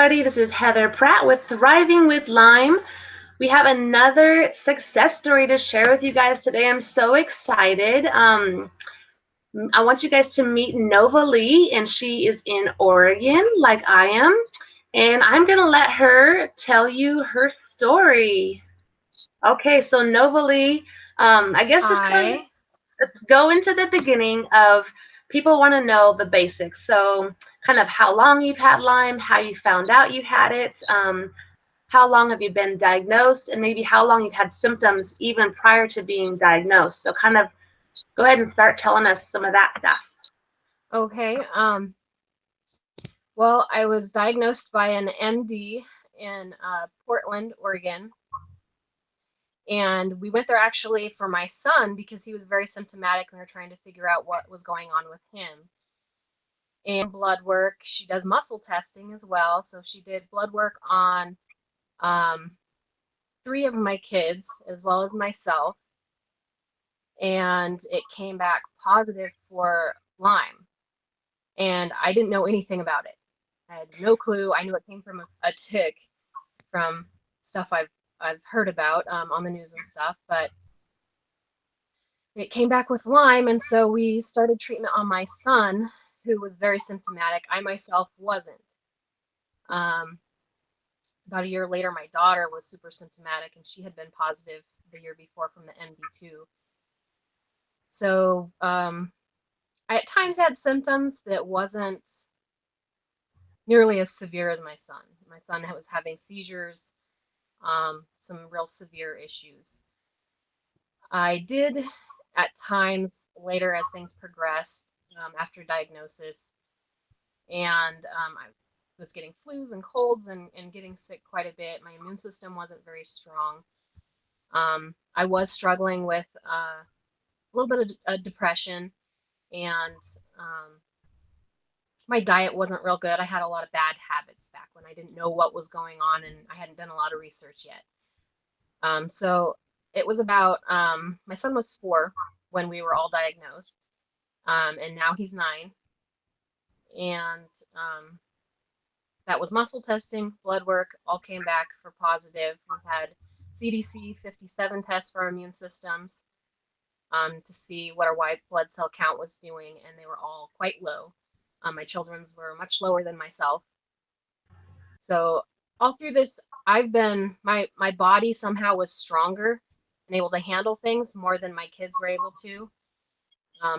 everybody. This is Heather Pratt with Thriving with Lyme. We have another success story to share with you guys today. I'm so excited. I want you guys to meet Novalee, and she is in Oregon, like I am. And I'm going to let her tell you her story. Okay, so Novalee, I guess just kind of Hi. let's go into the beginning of people want to know the basics. So, kind of how long you've had Lyme, how you found out you had it, how long have you been diagnosed, and maybe how long you've had symptoms even prior to being diagnosed. So, kind of go ahead and start telling us some of that stuff. Okay. Well, I was diagnosed by an MD in Portland, Oregon, and we went there actually for my son because he was very symptomatic and we were trying to figure out what was going on with him. And blood work. She does muscle testing as well, so she did blood work on um, three of my kids as well as myself, and it came back positive for Lyme. And I didn't know anything about it. I had no clue. I knew it came from a tick from stuff I've heard about on the news and stuff, but it came back with Lyme, and so we started treatment on my son, who was very symptomatic. I myself wasn't. Um, about a year later, my daughter was super symptomatic, and she had been positive the year before from the MD2. So I at times had symptoms that wasn't nearly as severe as my son. My son was having seizures, some real severe issues. I did at times later as things progressed after diagnosis, and I was getting flus and colds and getting sick quite a bit. My immune system wasn't very strong. I was struggling with a little bit of depression, and um, my diet wasn't real good. I had a lot of bad habits back when I didn't know what was going on and I hadn't done a lot of research yet. So it was about my son was 4 when we were all diagnosed, and now he's 9. And that was muscle testing, blood work, all came back for positive. We had CDC 57 tests for our immune systems to see what our white blood cell count was doing, and they were all quite low. My children's were much lower than myself. So all through this, I've been my body somehow was stronger and able to handle things more than my kids were able to.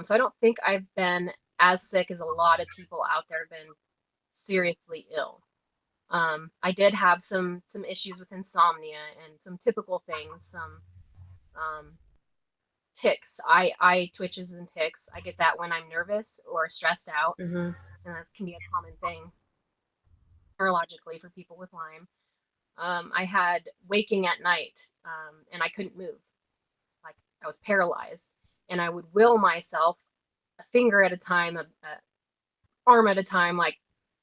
So I don't think I've been as sick as a lot of people out there have been seriously ill. I did have some issues with insomnia and some typical things, some um, ticks, eye twitches and ticks. I get that when I'm nervous or stressed out, Mm-hmm. and that can be a common thing neurologically for people with Lyme. I had waking at night, and I couldn't move. Like I was paralyzed, and I would will myself a finger at a time, a arm at a time, like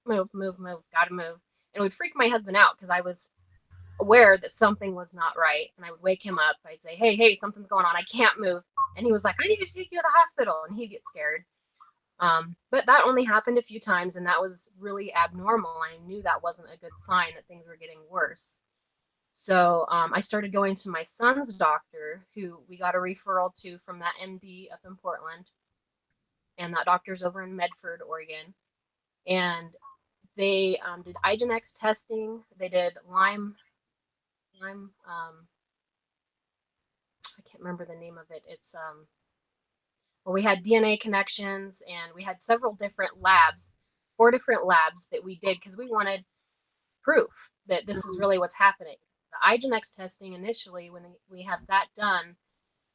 move, move, move, gotta move. And it would freak my husband out because I was aware that something was not right. And I would wake him up. I'd say, hey, hey, something's going on. I can't move. And he was like, I need to take you to the hospital. And he'd get scared. But that only happened a few times, and that was really abnormal. I knew that wasn't a good sign that things were getting worse. So I started going to my son's doctor, who we got a referral to from that MD up in Portland, and that doctor's over in Medford, Oregon. And they did IGNX testing. They did Lyme. I can't remember the name of it. It's well, we had DNA connections, and we had several different labs, 4 different labs that we did because we wanted proof that this is really what's happening. The IGNX testing initially, when we had that done,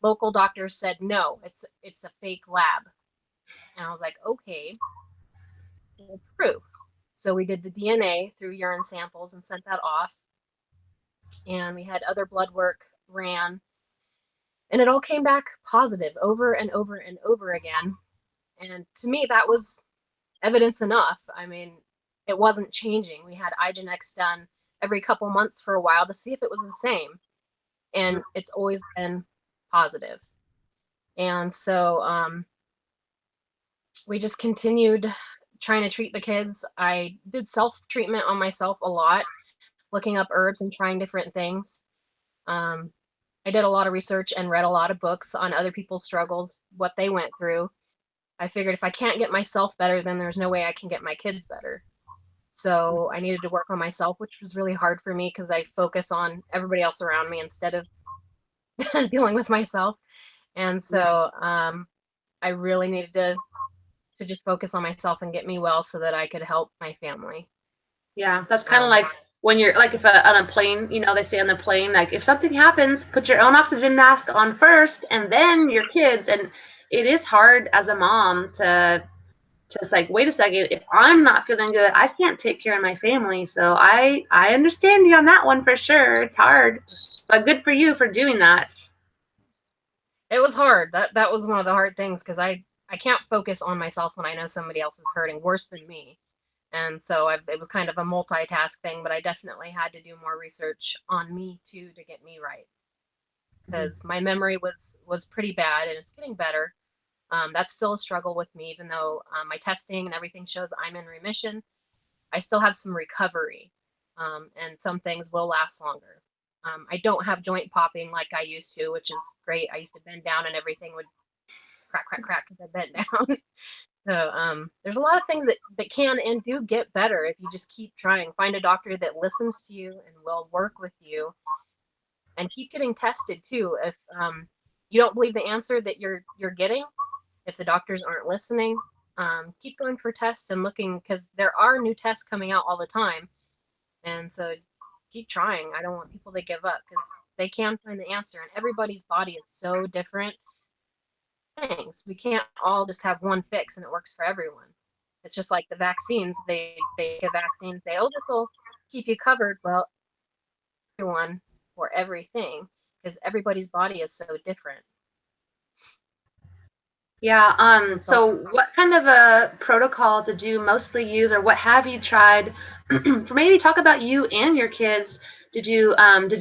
local doctors said no, it's a fake lab, and I was like, okay, well, proof. So we did the DNA through urine samples and sent that off, and we had other blood work ran, and it all came back positive over and over and over again. And to me, that was evidence enough. I mean, it wasn't changing. We had IGNX done every couple months for a while to see if it was the same, and it's always been positive. And so we just continued trying to treat the kids. I did self-treatment on myself a lot, looking up herbs and trying different things. Um, I did a lot of research and read a lot of books on other people's struggles, what they went through. I figured if I can't get myself better, then there's no way I can get my kids better. So I needed to work on myself, which was really hard for me because I focus on everybody else around me instead of dealing with myself. And so I really needed to just focus on myself and get me well so that I could help my family. Yeah, that's kind of like when you're like if on a plane, they say on the plane, like if something happens, put your own oxygen mask on first and then your kids. And it is hard as a mom to just like, wait a second, if I'm not feeling good, I can't take care of my family. So I understand you on that one for sure. It's hard, but good for you for doing that. It was hard. That was one of the hard things because I can't focus on myself when I know somebody else is hurting worse than me. And so it was kind of a multitask thing, but I definitely had to do more research on me too to get me right because my memory was pretty bad and it's getting better. That's still a struggle with me, even though my testing and everything shows I'm in remission. I still have some recovery, and some things will last longer. I don't have joint popping like I used to, which is great. I used to bend down and everything would crack, crack, crack because I bent down. So there's a lot of things that can and do get better if you just keep trying. Find a doctor that listens to you and will work with you, and keep getting tested too. If you don't believe the answer that you're getting, if the doctors aren't listening, keep going for tests and looking because there are new tests coming out all the time. And so keep trying. I don't want people to give up because they can find the answer, and everybody's body is so different. Things we can't all just have one fix and it works for everyone. It's just like the vaccines. They give vaccines. Say, oh, this will keep you covered. Well, everyone for everything because everybody's body is so different. Yeah. So what kind of a protocol did you mostly use, or what have you tried? For maybe talk about you and your kids. Did your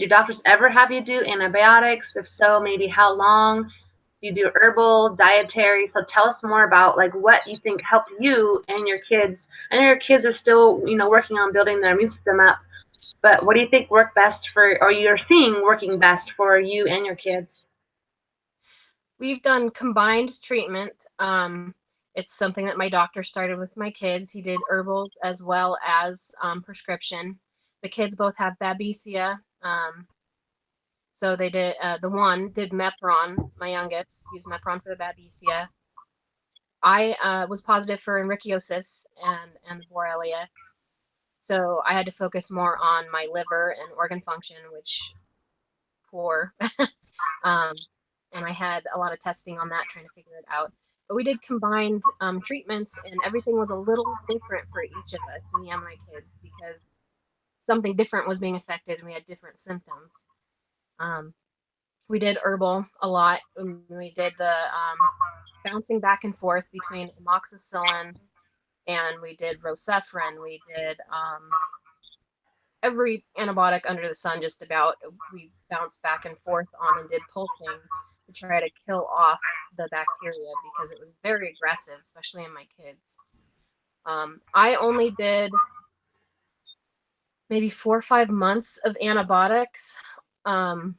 doctors ever have you do antibiotics? If so, maybe how long? Do you do herbal, dietary? So tell us more about like what you think helped you and your kids. I know your kids are still, working on building their immune system up, but what do you think worked best or you're seeing working best for you and your kids? We've done combined treatment. It's something that my doctor started with my kids. He did herbals as well as prescription. The kids both have babesia. So they did, the one did Mepron, my youngest, used Mepron for the babesia. I was positive for ehrlichiosis and Borrelia. So I had to focus more on my liver and organ function, which poor. um, and I had a lot of testing on that, trying to figure it out. But we did combined treatments, and everything was a little different for each of us, me and my kids, because something different was being affected, and we had different symptoms. Um, we did herbal a lot. We did the bouncing back and forth between amoxicillin, and we did rocephin. We did every antibiotic under the sun, just about. We bounced back and forth on and did pulsing to try to kill off the bacteria because it was very aggressive, especially in my kids. I only did maybe 4 or 5 months of antibiotics, and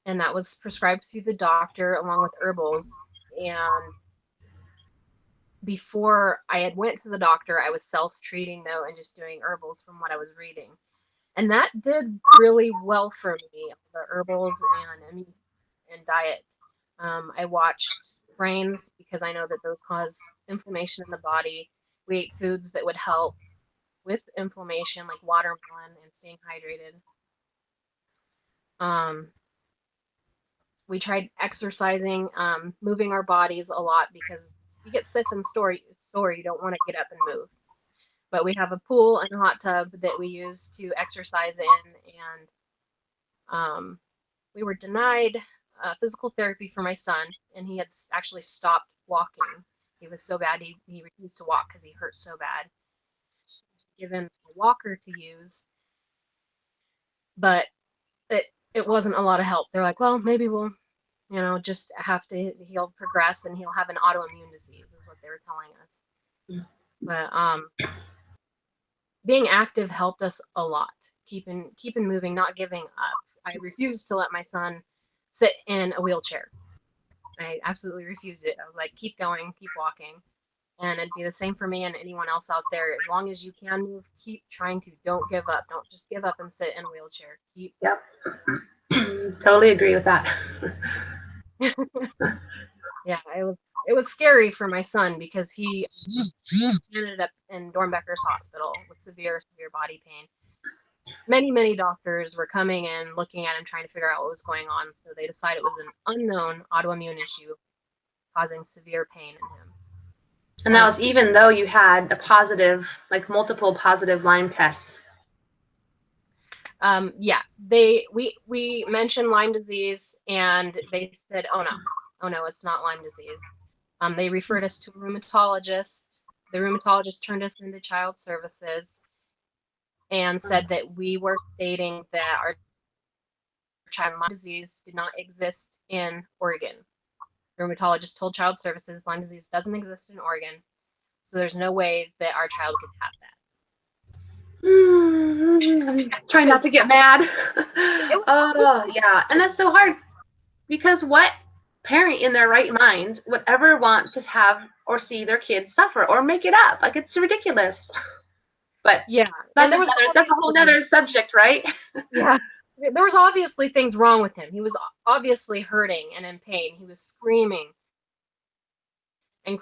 that was prescribed through the doctor along with herbals. And before I had went to the doctor, I was self-treating though and just doing herbals from what I was reading. And that did really well for me, the herbals and diet. I watched grains because I know that those cause inflammation in the body. We ate foods that would help with inflammation, like watermelon and staying hydrated. Um, we tried exercising, moving our bodies a lot because you get stiff and sore, you don't want to get up and move. But we have a pool and a hot tub that we use to exercise in, and we were denied physical therapy for my son, and he had actually stopped walking. He was so bad, he refused to walk because he hurt so bad. Given a walker to use, but it wasn't a lot of help. They're like, well, maybe we'll, just have to, he'll progress and he'll have an autoimmune disease, is what they were telling us. But being active helped us a lot. Keeping moving, not giving up. I refused to let my son sit in a wheelchair. I absolutely refused it. I was like, keep going, keep walking. And it'd be the same for me and anyone else out there. As long as you can move, keep trying to. Don't give up. Don't just give up and sit in a wheelchair. Keep. Yep. Totally agree with that. Yeah, it was scary for my son because he ended up in Dornbecker's hospital with severe body pain. Many doctors were coming in, looking at him, trying to figure out what was going on. So they decided it was an unknown autoimmune issue causing severe pain in him. And that was even though you had a positive, like multiple positive Lyme tests. Yeah, we mentioned Lyme disease, and they said, oh no, it's not Lyme disease. They referred us to a rheumatologist. The rheumatologist turned us into child services and said that we were stating that our child Lyme disease did not exist in Oregon. The rheumatologist told child services Lyme disease doesn't exist in Oregon, so there's no way that our child could have that. I'm trying not to get mad. Oh, yeah. And that's so hard because what parent in their right mind would ever want to have or see their kids suffer or make it up? Like, it's ridiculous. But yeah, that's a whole nother subject, right? Yeah. There was obviously things wrong with him. He was obviously hurting and in pain. He was screaming.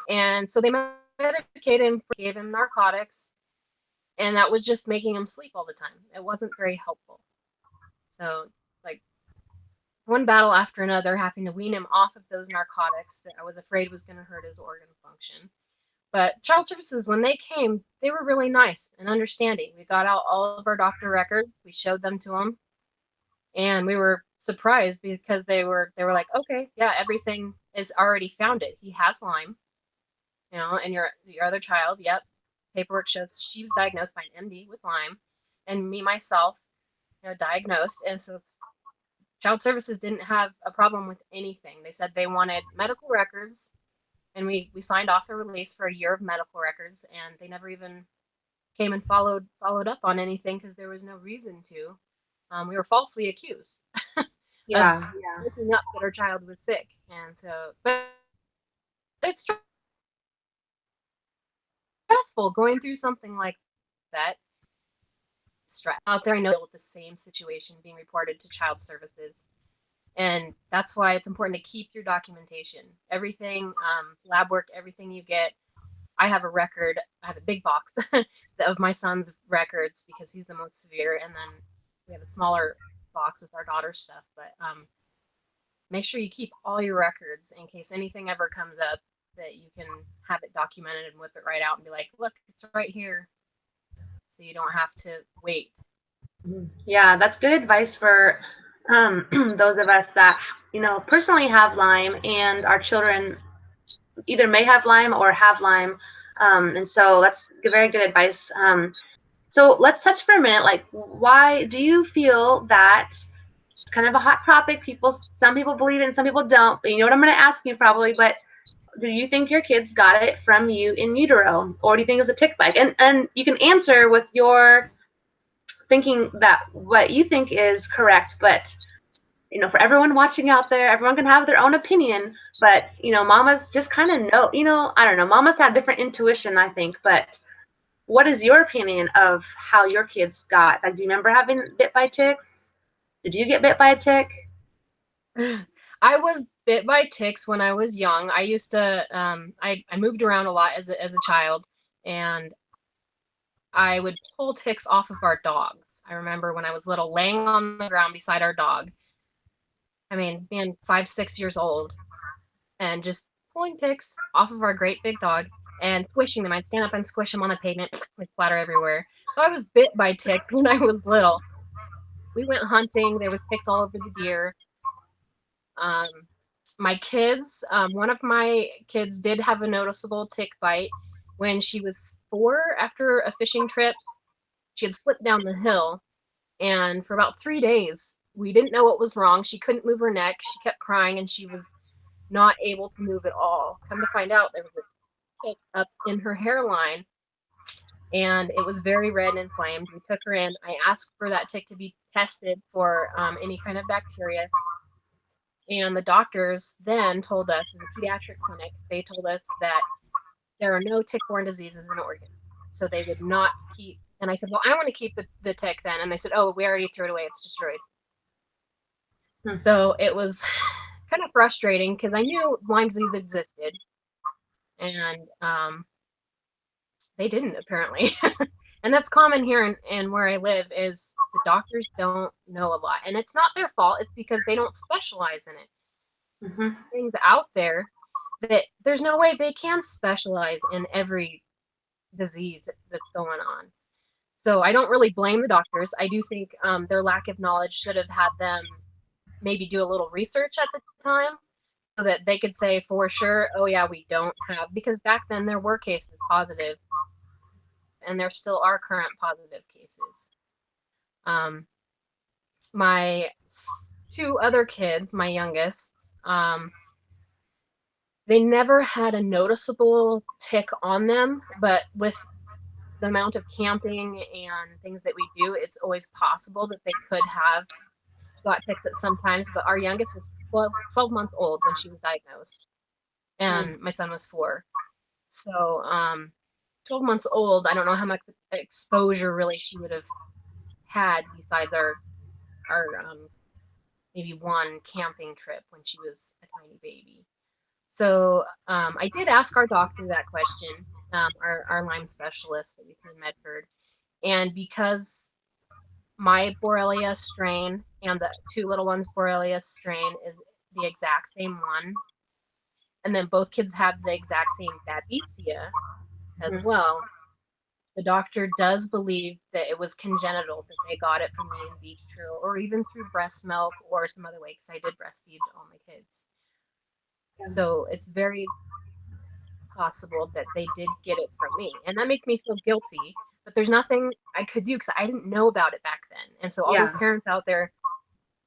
And so they medicated him, gave him narcotics, and that was just making him sleep all the time. It wasn't very helpful. So, like, one battle after another, having to wean him off of those narcotics that I was afraid was going to hurt his organ function. But child services, when they came, they were really nice and understanding. We got out all of our doctor records. We showed them to them. And we were surprised because they were like, okay, yeah, everything is already founded. He has Lyme, and your other child, yep, paperwork shows she was diagnosed by an MD with Lyme, and me myself, diagnosed, and so child services didn't have a problem with anything. They said they wanted medical records, and we signed off a release for a year of medical records, and they never even came and followed up on anything because there was no reason to. We were falsely accused of looking up that our child was sick, and so, but it's stressful going through something like that. Stress out there, I know with the same situation being reported to child services, and that's why it's important to keep your documentation, everything, lab work, everything you get. I have a record. I have a big box of my son's records because he's the most severe, and then we have a smaller box with our daughter's stuff. But make sure you keep all your records in case anything ever comes up, that you can have it documented and whip it right out and be like, look, it's right here. So you don't have to wait. Yeah, that's good advice for those of us that, personally have Lyme, and our children either may have Lyme or have Lyme. And so that's very good advice. So let's touch for a minute, like, why do you feel that it's kind of a hot topic? Some people believe it and some people don't. But you know what I'm going to ask you probably, but do you think your kids got it from you in utero, or do you think it was a tick bite? And you can answer with your thinking that what you think is correct, but for everyone watching out there, everyone can have their own opinion, but mamas just kind of know, I don't know, mamas have different intuition, I think. But what is your opinion of how your kids got? Like, do you remember having bit by ticks? Did you get bit by a tick? I was bit by ticks when I was young. I used to I moved around a lot as a child, and I would pull ticks off of our dogs. I remember when I was little, laying on the ground beside our dog. I mean, being 5, 6 years old, and just pulling ticks off of our great big dog and squishing them. I'd stand up and squish them on the pavement with splatter everywhere. So I was bit by ticks when I was little. We went hunting. There was ticks all over the deer. My kids, one of my kids did have a noticeable tick bite when she was 4 after a fishing trip. She had slipped down the hill, and for about 3 days, we didn't know what was wrong. She couldn't move her neck. She kept crying, and she was not able to move at all. Come to find out, there was a tick up in her hairline and it was very red and inflamed. We took her in. I asked for that tick to be tested for any kind of bacteria. And the doctors then told us, in the pediatric clinic, they told us that there are no tick-borne diseases in Oregon. So they would not keep, and I said, well, I want to keep the tick then. And they said, oh, we already threw it away. It's destroyed. So it was kind of frustrating because I knew Lyme disease existed, and they didn't apparently. And that's common here in where I live, is the doctors don't know a lot. And it's not their fault. It's because they don't specialize in it. Things out there that there's no way they can specialize in every disease that's going on. So I don't really blame the doctors. I do think their lack of knowledge should have had them maybe do a little research at the time so that they could say for sure, oh yeah, we don't have, because back then there were cases positive, and there still are current positive cases. My two other kids, my youngest, they never had a noticeable tick on them, but with the amount of camping and things that we do, it's always possible that they could have got ticks at some times. But our youngest was 12 months old when she was diagnosed, and my son was 4. So 12 months old, I don't know how much exposure really she would have had besides our maybe one camping trip when she was a tiny baby. So I did ask our doctor that question, our Lyme specialist that we see in Medford, and because my Borrelia strain and the two little ones' Borrelia strain is the exact same one, and then both kids have the exact same Babesia as well, the doctor does believe that it was congenital, that they got it from the in vitro or even through breast milk or some other way, because I did breastfeed all my kids. So it's very possible that they did get it from me, and that makes me feel guilty, but there's nothing I could do because I didn't know about it back then. And so all those parents out there,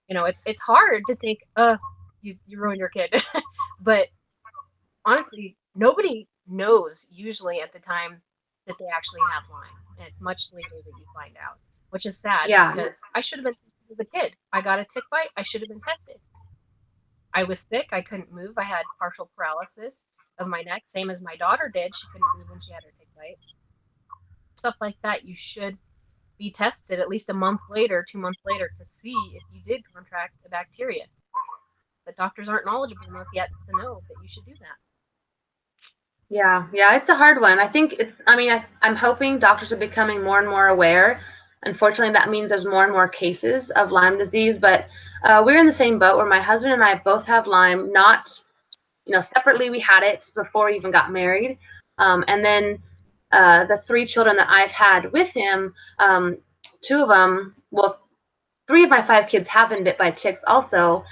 it's hard to think, you ruined your kid. But honestly, nobody knows usually at the time that they actually have Lyme, and it's much later that you find out, which is sad because I should have been tested as a kid. I got a tick bite, I should have been tested. I was sick, I couldn't move, I had partial paralysis of my neck, same as my daughter did. She couldn't move when she had her tick bite. Stuff like that, you should be tested at least a month later, 2 months later, to see if you did contract the bacteria. But doctors aren't knowledgeable enough yet to know that you should do that. Yeah, it's a hard one. I think I'm hoping doctors are becoming more and more aware. Unfortunately, that means there's more and more cases of Lyme disease, but we're in the same boat where my husband and I both have Lyme, not, separately. We had it before we even got married. And then the 3 children that I've had with him, 2 of them, 3 of my 5 kids have been bit by ticks also.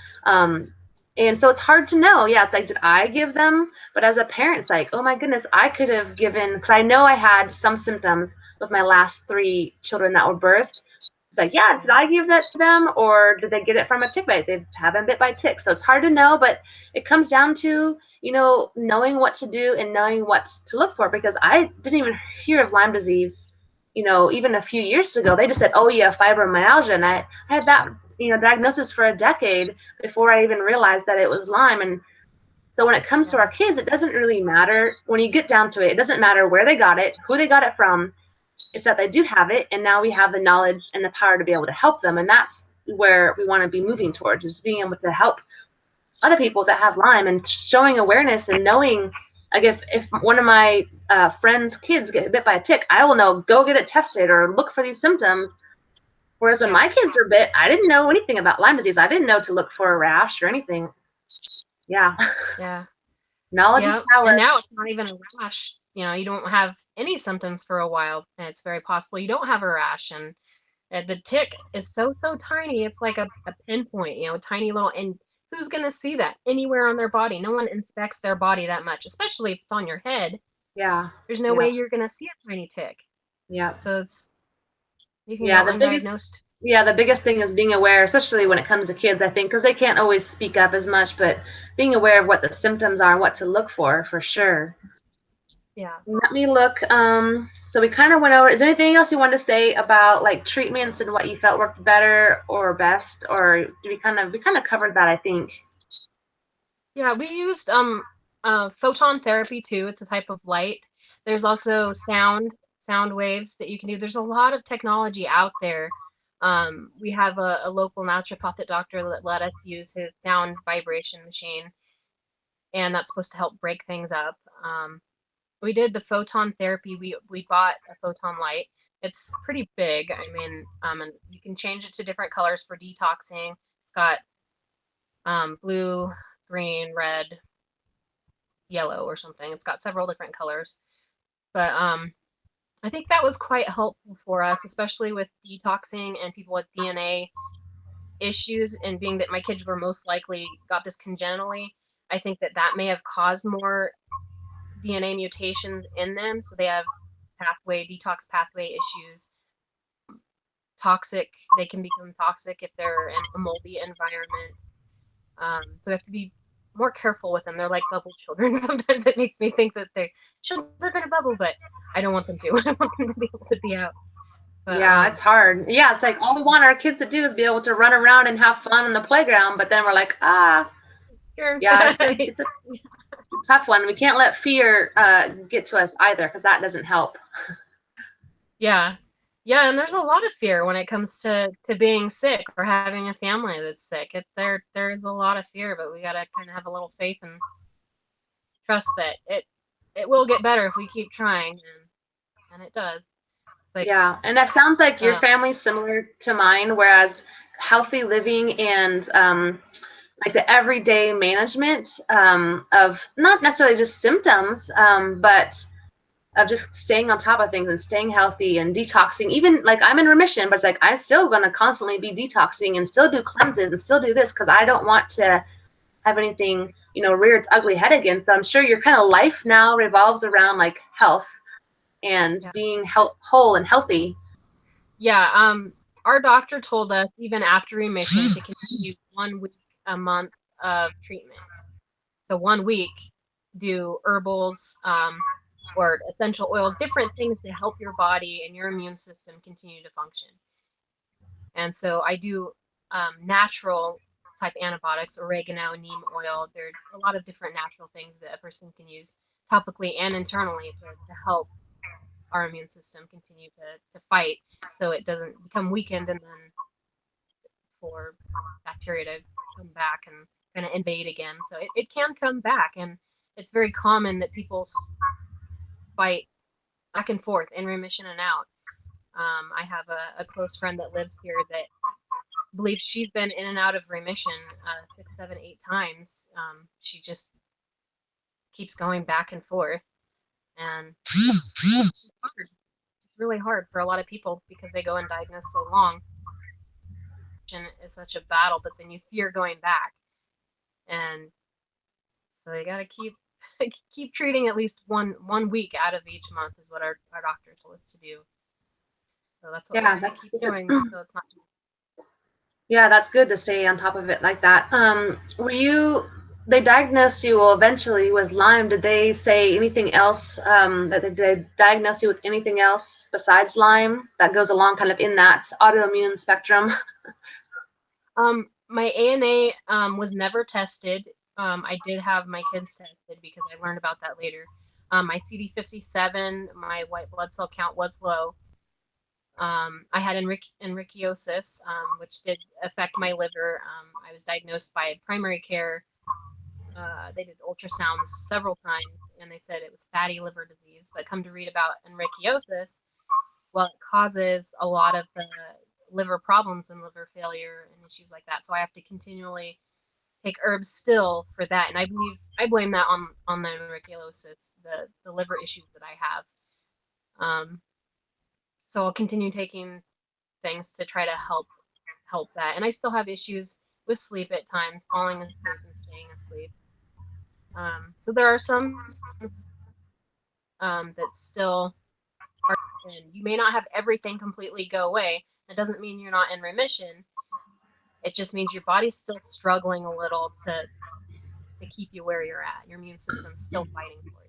And so it's hard to know. Yeah, it's like, did I give them? But as a parent, it's like, oh my goodness, I could have given, because I know I had some symptoms with my last 3 children that were birthed. It's like, yeah, did I give that to them, or did they get it from a tick bite? They haven't bit by ticks. So it's hard to know, but it comes down to, knowing what to do and knowing what to look for, because I didn't even hear of Lyme disease, even a few years ago. They just said, oh, you have fibromyalgia. And I had that diagnosis for a decade before I even realized that it was Lyme. And so when it comes to our kids, it doesn't really matter. When you get down to it, it doesn't matter where they got it, who they got it from. It's that they do have it, and now we have the knowledge and the power to be able to help them. And that's where we want to be moving towards, is being able to help other people that have Lyme and showing awareness and knowing, like, if one of my friends' kids get bit by a tick, I will know, go get it tested or look for these symptoms. Whereas when my kids were bit, I didn't know anything about Lyme disease. I didn't know to look for a rash or anything. Yeah. Knowledge is power. And now it's not even a rash. You don't have any symptoms for a while, and it's very possible you don't have a rash. And the tick is so tiny. It's like a pinpoint, tiny little. And who's going to see that anywhere on their body? No one inspects their body that much, especially if it's on your head. Yeah. There's no way you're going to see a tiny tick. Yeah. So you can go undiagnosed. The biggest thing is being aware, especially when it comes to kids, I think, because they can't always speak up as much, but being aware of what the symptoms are and what to look for sure. Yeah. Let me look. So we kind of went over. Is there anything else you wanted to say about like treatments and what you felt worked better or best, or we kind of covered that, I think. Yeah, we used photon therapy too. It's a type of light. There's also sound waves that you can do. There's a lot of technology out there. We have a local naturopathic doctor that let us use his sound vibration machine, and that's supposed to help break things up. We did the photon therapy. We bought a photon light. It's pretty big. I mean, and you can change it to different colors for detoxing. It's got blue, green, red, yellow or something. It's got several different colors. But I think that was quite helpful for us, especially with detoxing and people with DNA issues, and being that my kids were most likely got this congenitally. I think that that may have caused more DNA mutations in them, so they have detox pathway issues. Toxic, they can become toxic if they're in a moldy environment. So we have to be more careful with them. They're like bubble children. Sometimes it makes me think that they should live in a bubble, but I don't want them to. I want them to be able to be out. But Yeah, it's hard. Yeah, it's like all we want our kids to do is be able to run around and have fun on the playground, but then we're like, sure. yeah, it's a tough one. We can't let fear get to us either, because that doesn't help. Yeah. Yeah, and there's a lot of fear when it comes to being sick or having a family that's sick. There's a lot of fear, but we gotta kind of have a little faith and trust that it will get better if we keep trying, and it does. Like, Yeah, and that sounds like your uh, family's similar to mine, whereas healthy living and like the everyday management of not necessarily just symptoms, but of just staying on top of things and staying healthy and detoxing. Even like I'm in remission, but it's like I'm still gonna constantly be detoxing and still do cleanses and still do this because I don't want to have anything, rear its ugly head again. So I'm sure your kind of life now revolves around like health and yeah. being whole and healthy. Yeah, our doctor told us even after remission to continue 1 week a month of treatment. So 1 week, do herbals, or essential oils, different things to help your body and your immune system continue to function. And so I do natural type antibiotics, oregano, neem oil. There's a lot of different natural things that a person can use topically and internally to help our immune system continue to fight, so it doesn't become weakened and then for bacteria to come back and kind of invade again. So it can come back, and it's very common that people fight back and forth in remission and out. I have a close friend that lives here that believes she's been in and out of remission 6, 7, 8 times. She just keeps going back and forth, and it's hard. It's really hard for a lot of people because they go undiagnosed so long. Is such a battle, but then you fear going back, and so you gotta keep keep treating at least one week out of each month is what our doctor told us to do. So that's what we're Yeah, gonna that's keep good. doing, just so it's not. Yeah, that's good to stay on top of it like that. They diagnosed you eventually with Lyme. Did they say anything else, that they diagnosed you with anything else besides Lyme that goes along kind of in that autoimmune spectrum? My ANA was never tested. I did have my kids tested because I learned about that later. My CD57, my white blood cell count was low. I had enrichiosis, which did affect my liver. I was diagnosed by primary care. They did ultrasounds several times, and they said it was fatty liver disease. But come to read about enrichiosis, well, it causes a lot of the liver problems and liver failure and issues like that. So I have to continually take herbs still for that, and I blame that on the enrichiosis, the liver issues that I have. So I'll continue taking things to try to help that. And I still have issues with sleep at times, falling asleep and staying asleep. So there are some that still are, and you may not have everything completely go away. That doesn't mean you're not in remission. It just means your body's still struggling a little to keep you where you're at. Your immune system's still fighting for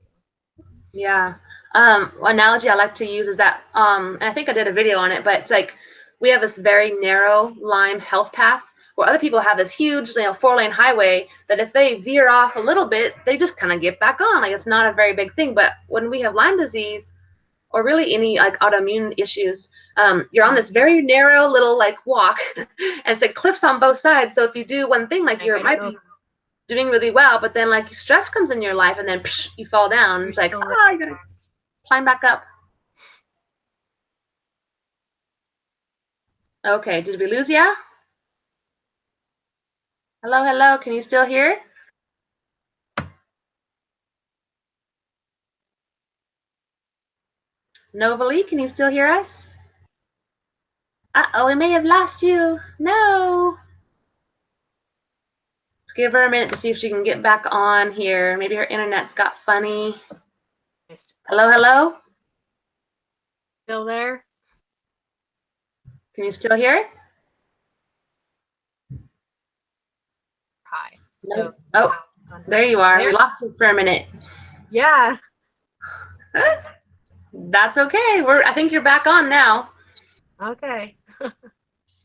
you. Yeah. Analogy I like to use is that, and I think I did a video on it, but it's like we have this very narrow Lyme health path where other people have this huge, 4-lane highway that if they veer off a little bit, they just kind of get back on. Like it's not a very big thing. But when we have Lyme disease or really any like autoimmune issues, you're on this very narrow little like walk, and it's like cliffs on both sides. So if you do one thing, like you might be doing really well, but then like stress comes in your life, and then you fall down. It's like, you gotta climb back up. Okay, did we lose ya? Hello, hello, can you still hear? Novalee, can you still hear us? Uh-oh, we may have lost you. No. Let's give her a minute to see if she can get back on here. Maybe her internet's got funny. Hello, hello? Still there? Can you still hear? Hi. So, oh, there you are. We lost you for a minute. Yeah. That's okay. I think you're back on now. Okay.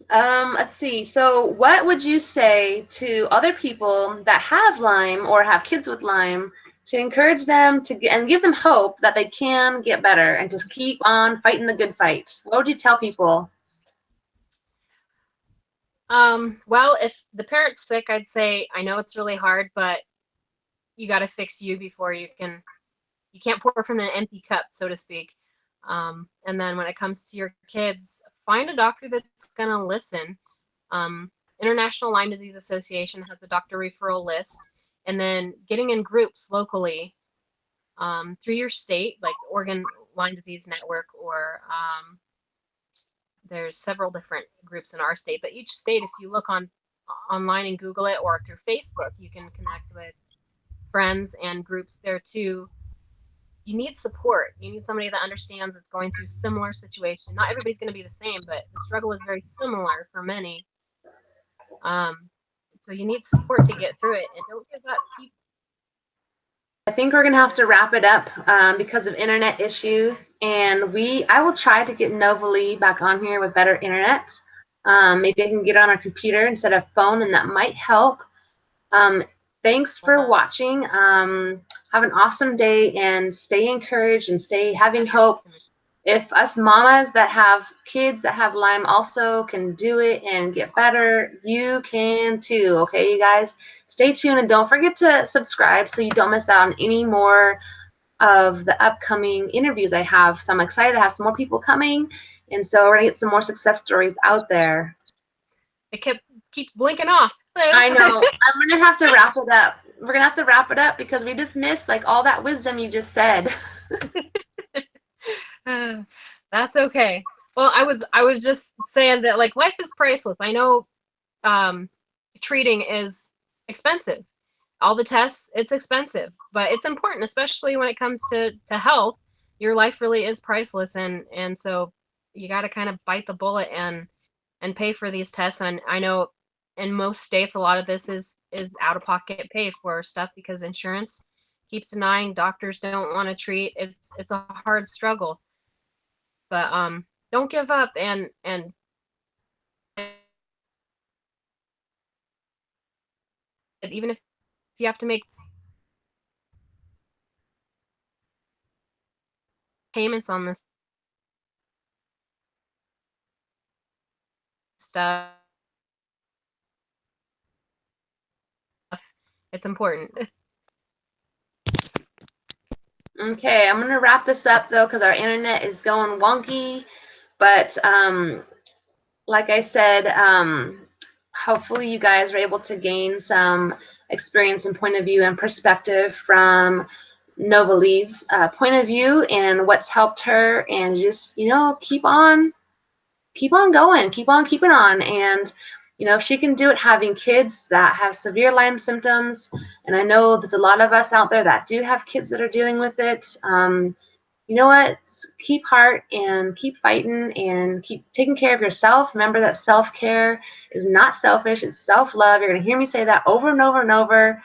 Let's see. So what would you say to other people that have Lyme or have kids with Lyme to encourage them to get and give them hope that they can get better and just keep on fighting the good fight? What would you tell people? Well, if the parent's sick, I'd say, I know it's really hard, but you got to fix you before you can't pour from an empty cup, so to speak. And then when it comes to your kids, find a doctor that's going to listen. International Lyme Disease Association has a doctor referral list, and then getting in groups locally through your state, like Oregon Lyme Disease Network, or there's several different groups in our state, but each state, if you look online and Google it, or through Facebook, you can connect with friends and groups there too. You need support. You need somebody that understands that's going through similar situation. Not everybody's going to be the same, but the struggle is very similar for many. So you need support to get through it, and don't give up. I think we're gonna have to wrap it up because of internet issues, and I will try to get Novalee back on here with better internet. Maybe I can get on our computer instead of phone, and that might help. Thanks for watching. Have an awesome day, and stay encouraged and stay having hope. If us mamas that have kids that have Lyme also can do it and get better, you can too. Okay, you guys, stay tuned and don't forget to subscribe so you don't miss out on any more of the upcoming interviews I have. So I'm excited to have some more people coming, and so we're gonna get some more success stories out there. It keeps blinking off. I know. I'm gonna have to wrap it up. We're gonna have to wrap it up because we just missed like all that wisdom you just said. That's okay. Well, I was just saying that like life is priceless. I know treating is expensive. All the tests, it's expensive, but it's important, especially when it comes to health. Your life really is priceless, and so you got to kind of bite the bullet and pay for these tests. And I know in most states a lot of this is out of pocket pay for stuff because insurance keeps denying, doctors don't want to treat. It's a hard struggle. But don't give up, and even if you have to make payments on this stuff, it's important. Okay, I'm gonna wrap this up though because our internet is going wonky. But like I said, hopefully you guys are able to gain some experience and point of view and perspective from Novalee's point of view and what's helped her, and just keep on going, keep on keeping on. And if she can do it having kids that have severe Lyme symptoms, and I know there's a lot of us out there that do have kids that are dealing with it, you know what? Keep heart and keep fighting and keep taking care of yourself. Remember that self-care is not selfish, it's self-love. You're going to hear me say that over and over and over.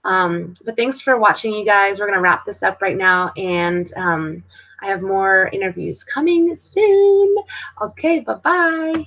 But thanks for watching, you guys. We're going to wrap this up right now, and I have more interviews coming soon. Okay, bye-bye.